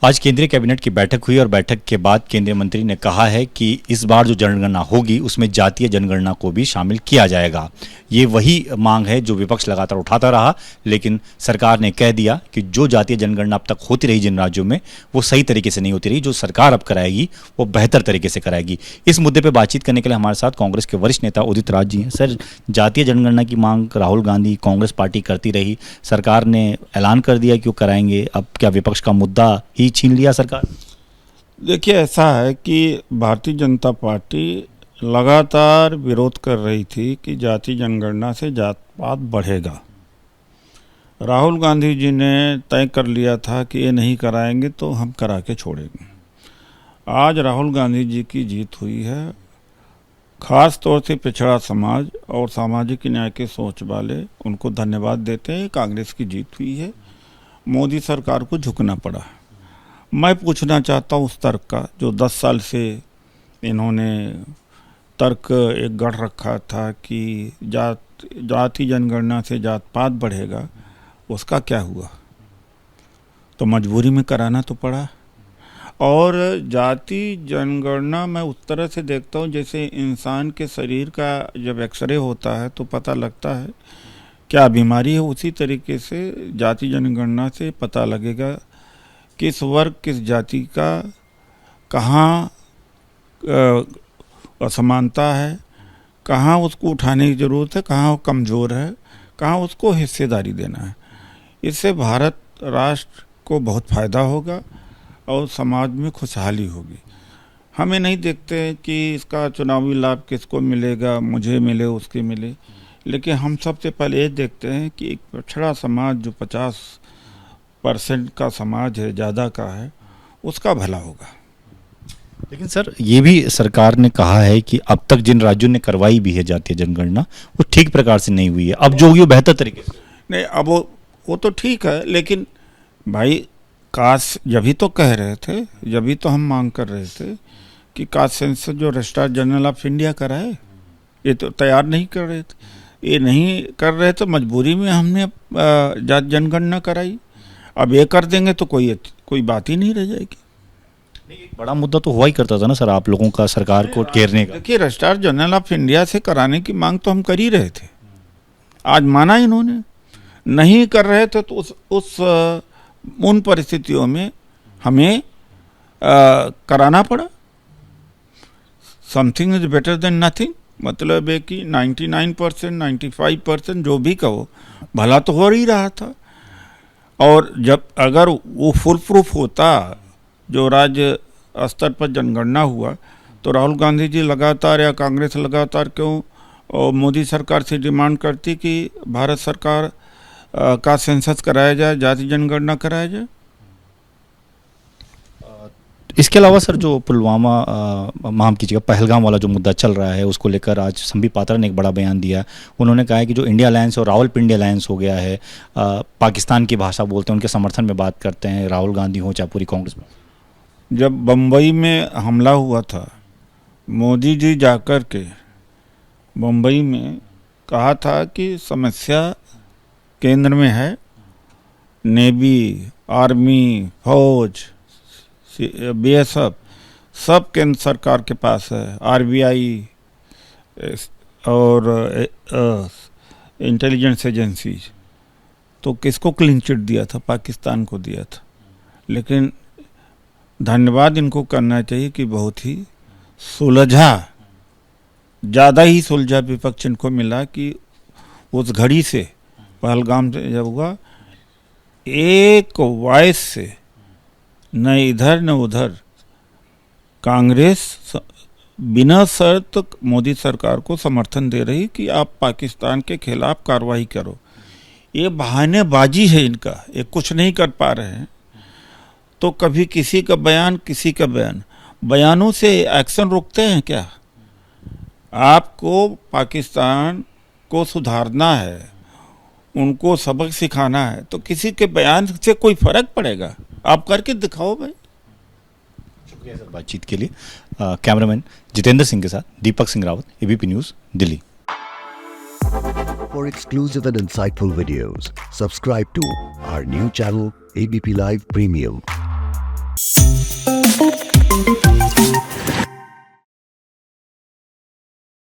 आज केंद्रीय कैबिनेट की बैठक हुई और बैठक के बाद केंद्रीय मंत्री ने कहा है कि इस बार जो जनगणना होगी उसमें जातीय जनगणना को भी शामिल किया जाएगा। ये वही मांग है जो विपक्ष लगातार उठाता रहा, लेकिन सरकार ने कह दिया कि जो जातीय जनगणना अब तक होती रही जिन राज्यों में, वो सही तरीके से नहीं होती रही। जो सरकार अब कराएगी वो बेहतर तरीके से कराएगी। इस मुद्दे पर बातचीत करने के लिए हमारे साथ कांग्रेस के वरिष्ठ नेता उदित राज जी हैं। सर, जातीय जनगणना की मांग राहुल गांधी कांग्रेस पार्टी करती रही, सरकार ने ऐलान कर दिया कि वो कराएंगे, अब क्या विपक्ष का मुद्दा ही छीन लिया सरकार? देखिए, ऐसा है कि भारतीय जनता पार्टी लगातार विरोध कर रही थी कि जाति जनगणना से जात पात बढ़ेगा। राहुल गांधी जी ने तय कर लिया था कि ये नहीं कराएंगे तो हम करा के छोड़ेंगे। आज राहुल गांधी जी की जीत हुई है। खास तौर से पिछड़ा समाज और सामाजिक न्याय की सोच वाले उनको धन्यवाद देते हैं। कांग्रेस की जीत हुई है। मोदी सरकार को झुकना पड़ा। मैं पूछना चाहता हूँ उस तर्क का जो 10 साल से इन्होंने तर्क एक गढ़ रखा था कि जाति जनगणना से जात पात बढ़ेगा, उसका क्या हुआ? तो मजबूरी में कराना तो पड़ा। और जाति जनगणना मैं उस तरह से देखता हूँ जैसे इंसान के शरीर का जब एक्सरे होता है तो पता लगता है क्या बीमारी है, उसी तरीके से जाति जनगणना से पता लगेगा किस वर्ग किस जाति का कहाँ असमानता है, कहाँ उसको उठाने की ज़रूरत है, कहाँ वो कमज़ोर है, कहाँ उसको हिस्सेदारी देना है। इससे भारत राष्ट्र को बहुत फ़ायदा होगा और समाज में खुशहाली होगी। हमें नहीं देखते कि इसका चुनावी लाभ किसको मिलेगा, मुझे मिले उसके मिले, लेकिन हम सबसे पहले ये देखते हैं कि एक पिछड़ा समाज जो 50% का समाज है, ज़्यादा का है, उसका भला होगा। लेकिन सर, ये भी सरकार ने कहा है कि अब तक जिन राज्यों ने करवाई भी है जातीय जनगणना वो ठीक प्रकार से नहीं हुई है, अब जो होगी वो बेहतर तरीके से नहीं। अब वो तो ठीक है, लेकिन भाई कास्ट जब तो कह रहे थे, जब तो हम मांग कर रहे थे कि कास्ट सेंसस जो रजिस्ट्रार जनरल ऑफ इंडिया कराए, ये तो तैयार नहीं कर रहे थे। ये नहीं कर रहे तो मजबूरी में हमने जाति जनगणना कराई। अब ये कर देंगे तो कोई बात ही नहीं रह जाएगी। बड़ा मुद्दा तो हुआ ही करता था ना सर, आप लोगों का सरकार को घेरने का। देखिए, रजिस्ट्रार जनरल ऑफ इंडिया से कराने की मांग तो हम कर ही रहे थे। आज माना इन्होंने, नहीं कर रहे थे तो उन परिस्थितियों में हमें कराना पड़ा। Something is better than nothing. मतलब है कि 99% 95% जो भी कहो, भला तो हो ही रहा था। और जब अगर वो फुल प्रूफ होता जो राज्य स्तर पर जनगणना हुआ, तो राहुल गांधी जी लगातार या कांग्रेस लगातार क्यों और मोदी सरकार से डिमांड करती कि भारत सरकार का सेंसस कराया जाए, जाति जनगणना कराया जाए। इसके अलावा सर, जो पुलवामा माफ कीजिएगा पहलगाम वाला जो मुद्दा चल रहा है, उसको लेकर आज संबित पात्रा ने एक बड़ा बयान दिया। उन्होंने कहा है कि जो इंडिया अलायंस और रावलपिंडी अलायंस हो गया है, पाकिस्तान की भाषा बोलते हैं, उनके समर्थन में बात करते हैं, राहुल गांधी हो चाहे पूरी कांग्रेस में। जब बम्बई में हमला हुआ था, मोदी जी जाकर के बम्बई में कहा था कि समस्या केंद्र में है, नेवी, आर्मी, फौज, BSF सब केंद्र सरकार के पास है, RBI और इंटेलिजेंस एजेंसीज। तो किसको क्लीन चिट दिया था? पाकिस्तान को दिया था। लेकिन धन्यवाद इनको करना चाहिए कि बहुत ही सुलझा, ज़्यादा ही सुलझा विपक्ष इनको मिला कि उस घड़ी से पहलगाम से जब हुआ, एक वॉइस से न इधर न उधर कांग्रेस बिना शर्त मोदी सरकार को समर्थन दे रही कि आप पाकिस्तान के खिलाफ कार्रवाई करो। ये बहानेबाजी है इनका, ये कुछ नहीं कर पा रहे हैं। तो कभी किसी का बयान, किसी का बयान, बयानों से एक्शन रुकते हैं क्या? आपको पाकिस्तान को सुधारना है, उनको सबक सिखाना है, तो किसी के बयान से कोई फर्क पड़ेगा? आप करके दिखाओ भाई। शुक्रिया सर बातचीत के लिए। कैमरामैन जितेंद्र सिंह के साथ Deepak Singh Rawat, ABP news, Delhi. For exclusive and insightful videos, subscribe to our new channel ABP Live Premium.